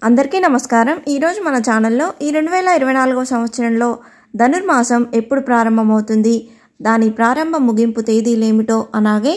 అందరికీ నమస్కారం। ఈ రోజు మన ఛానల్లో ఈ 2024వ సంవత్సరంలో ధనుర్మాసం ఎప్పుడు ప్రారంభమవుతుంది, దాని ప్రారంభ ముగింపు తేదీలు ఏమిటో, అలాగే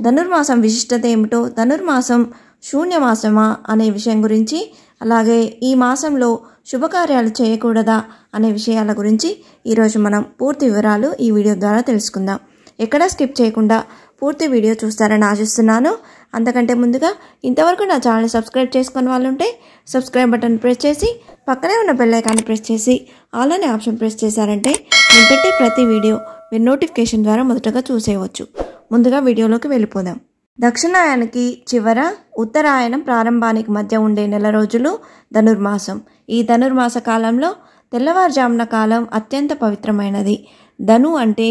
ధనుర్మాసం విశిష్టత ఏమిటో, ధనుర్మాసం శూన్యమాసమా అనే విషయం గురించి, అలాగే ఈ మాసంలో శుభకార్యాలు చేయకూడదా అనే విషయాల గురించి ఈరోజు మనం పూర్తి వివరాలు ఈ వీడియో ద్వారా తెలుసుకుందాం। ఎక్కడా స్కిప్ చేయకుండా పూర్తి వీడియో చూస్తారని ఆశిస్తున్నాను। అంతకంటే ముందుగా ఇంతవరకు నా ఛానల్ సబ్స్క్రైబ్ చేసుకున్న వాళ్ళు ఉంటే సబ్స్క్రైబ్ బటన్ ప్రెస్ చేసి పక్కనే ఉన్న బెల్ ఐకాన్ని ప్రెస్ చేసి ఆల్ అనే ఆప్షన్ ప్రెస్ చేశారంటే నేను పెట్టే ప్రతి వీడియో మీరు నోటిఫికేషన్ ద్వారా మొదటగా చూసేయవచ్చు। ముందుగా వీడియోలోకి వెళ్ళిపోదాం। దక్షిణాయనానికి చివర ఉత్తరాయణం ప్రారంభానికి మధ్య ఉండే నెల రోజులు ధనుర్మాసం। ఈ ధనుర్మాస కాలంలో తెల్లవారుజామున కాలం అత్యంత పవిత్రమైనది। ధను అంటే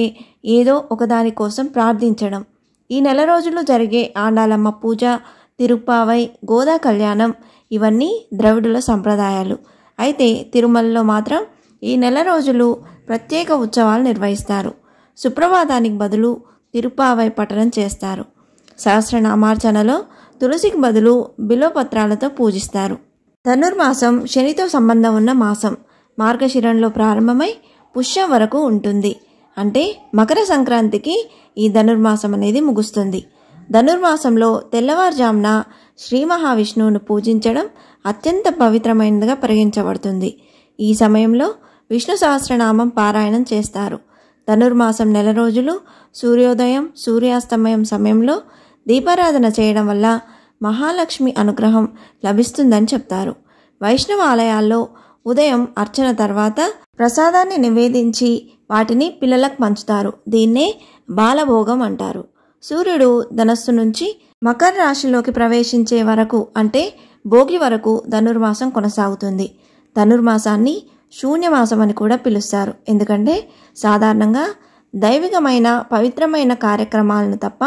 ఏదో ఒకదాని కోసం ప్రార్థించడం। ఈ నెల రోజులు జరిగే ఆండాలమ్మ పూజ, తిరుప్పావై, గోదా కళ్యాణం ఇవన్నీ ద్రవిడుల సంప్రదాయాలు। అయితే తిరుమలలో మాత్రం ఈ నెల రోజులు ప్రత్యేక ఉత్సవాలు నిర్వహిస్తారు। సుప్రభాతానికి బదులు తిరుప్పావై పఠనం చేస్తారు। సహస్రనామార్చనలో తులసికి బదులు బిల్వపత్రాలతో పూజిస్తారు। ధనుర్మాసం శనితో సంబంధం ఉన్న మాసం। మార్గశిరంలో ప్రారంభమై పుష్యం వరకు ఉంటుంది। అంటే మకర సంక్రాంతికి ఈ ధనుర్మాసం అనేది ముగుస్తుంది। ధనుర్మాసంలో తెల్లవారుజామున శ్రీ మహావిష్ణువును పూజించడం అత్యంత పవిత్రమైనదిగా పరిగణించబడుతుంది। ఈ సమయంలో విష్ణు సహస్రనామం పారాయణం చేస్తారు। ధనుర్మాసం నెల రోజులు సూర్యోదయం సూర్యాస్తమయం సమయంలో దీపారాధన చేయడం వల్ల మహాలక్ష్మి అనుగ్రహం లభిస్తుందని చెప్తారు। వైష్ణవ ఆలయాల్లో ఉదయం అర్చన తర్వాత ప్రసాదాన్ని నివేదించి వాటిని పిల్లలకు పంచుతారు। దీన్నే బాలభోగం అంటారు। సూర్యుడు ధనస్సు నుంచి మకర రాశిలోకి ప్రవేశించే వరకు అంటే భోగి వరకు ధనుర్మాసం కొనసాగుతుంది। ధనుర్మాసాన్ని శూన్యమాసం అని కూడా పిలుస్తారు। ఎందుకంటే సాధారణంగా దైవికమైన పవిత్రమైన కార్యక్రమాలను తప్ప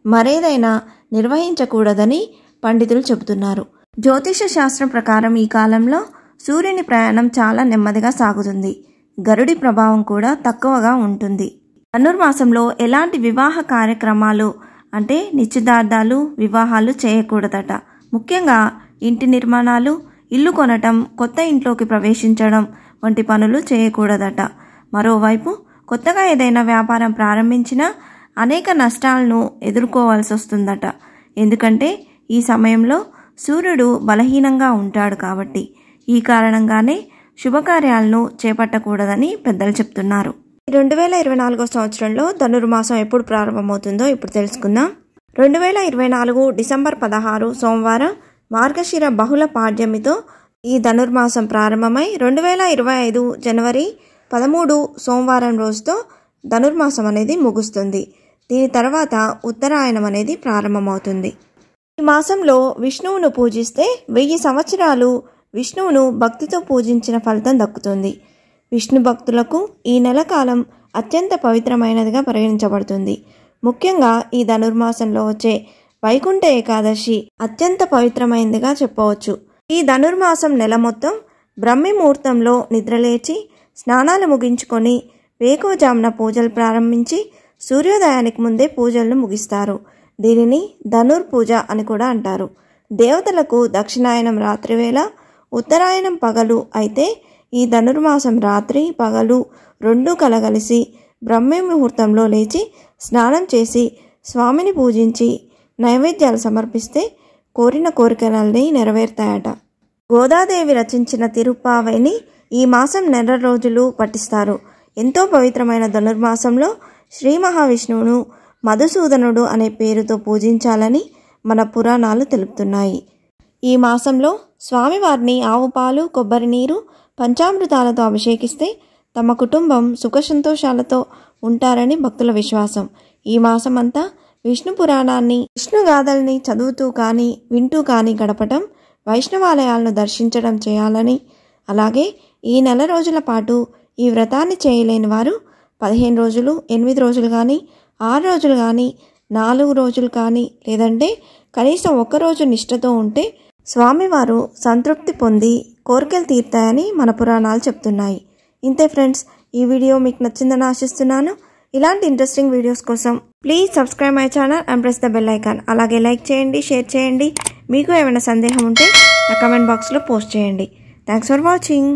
మరేదైనా నిర్వహించకూడదని పండితులు చెబుతున్నారు। జ్యోతిష శాస్త్రం ప్రకారం ఈ కాలంలో సూర్యుని ప్రయాణం చాలా నెమ్మదిగా సాగుతుంది। గరుడి ప్రభావం కూడా తక్కువగా ఉంటుంది। ధనుర్మాసంలో ఎలాంటి వివాహ కార్యక్రమాలు అంటే నిశ్చితార్థాలు, వివాహాలు చేయకూడదట। ముఖ్యంగా ఇంటి నిర్మాణాలు, ఇల్లు కొనటం, కొత్త ఇంట్లోకి ప్రవేశించడం వంటి పనులు చేయకూడదట। మరోవైపు కొత్తగా ఏదైనా వ్యాపారం ప్రారంభించినా అనేక నష్టాలను ఎదుర్కోవాల్సి వస్తుందట। ఎందుకంటే ఈ సమయంలో సూర్యుడు బలహీనంగా ఉంటాడు కాబట్టి। ఈ కారణంగానే శుభకార్యాలను చేపట్టకూడదని పెద్దలు చెప్తున్నారు। 2024వ సంవత్సరంలో ధనుర్మాసం ఎప్పుడు ప్రారంభమవుతుందో ఇప్పుడు తెలుసుకుందాం। 2024 డిసెంబర్ 16 సోమవారం మార్గశిర బహుళ పాడ్యమితో ఈ ధనుర్మాసం ప్రారంభమై 2025 జనవరి 13 సోమవారం రోజుతో ధనుర్మాసం అనేది ముగుస్తుంది। దీని తర్వాత ఉత్తరాయణం అనేది ప్రారంభమవుతుంది। ఈ మాసంలో విష్ణువును పూజిస్తే 1000 సంవత్సరాలు విష్ణువును భక్తితో పూజించిన ఫలితం దక్కుతుంది। విష్ణు భక్తులకు ఈ నెల కాలం అత్యంత పవిత్రమైనదిగా పరిగణించబడుతుంది। ముఖ్యంగా ఈ ధనుర్మాసంలో వచ్చే వైకుంఠ ఏకాదశి అత్యంత పవిత్రమైనదిగా చెప్పవచ్చు। ఈ ధనుర్మాసం నెల మొత్తం బ్రహ్మి ముహూర్తంలో నిద్రలేచి స్నానాలు ముగించుకొని వేకువజామున పూజలు ప్రారంభించి సూర్యోదయానికి ముందే పూజలను ముగిస్తారు। దీనిని ధనుర్ పూజ అని కూడా అంటారు। దేవతలకు దక్షిణాయనం రాత్రివేళ, ఉత్తరాయణం పగలు అయితే ఈ ధనుర్మాసం రాత్రి పగలు రెండూ కలగలిసి బ్రహ్మ ముహూర్తంలో లేచి స్నానం చేసి స్వామిని పూజించి నైవేద్యాలు సమర్పిస్తే కోరిన కోరికలన్నీ నెరవేరుతాయట। గోదాదేవి రచించిన తిరుప్పావైని ఈ మాసం నెల రోజులు పఠిస్తారు। ఎంతో పవిత్రమైన ధనుర్మాసంలో శ్రీ మహావిష్ణువును మధుసూదనుడు అనే పేరుతో పూజించాలని మన పురాణాలు తెలుపుతున్నాయి। ఈ మాసంలో స్వామివారిని ఆవు పాలు, కొబ్బరి నీరు, పంచామృతాలతో అభిషేకిస్తే తమ కుటుంబం సుఖ సంతోషాలతో ఉంటారని భక్తుల విశ్వాసం। ఈ మాసమంతా విష్ణు పురాణాన్ని, విష్ణుగాథల్ని చదువుతూ కానీ వింటూ కానీ గడపటం, వైష్ణవాలయాలను దర్శించడం చేయాలని, అలాగే ఈ నెల రోజుల పాటు ఈ వ్రతాన్ని చేయలేని వారు 15 రోజులు, 8 రోజులు కానీ, 6 రోజులు కానీ, 4 రోజులు కానీ, లేదంటే కనీసం 1 రోజు నిష్ఠతో ఉంటే స్వామివారు సంతృప్తి పొంది కోరికలు తీర్తాయని మన పురాణాలు చెప్తున్నాయి। ఇంతే ఫ్రెండ్స్, ఈ వీడియో మీకు నచ్చిందని ఆశిస్తున్నాను। ఇలాంటి ఇంట్రెస్టింగ్ వీడియోస్ కోసం please subscribe my channel and press the bell icon. అలాగే లైక్ చేయండి, షేర్ చేయండి, మీకు ఏమైనా సందేహం ఉంటే నా కమెంట్ బాక్స్లో పోస్ట్ చేయండి. Thanks for watching.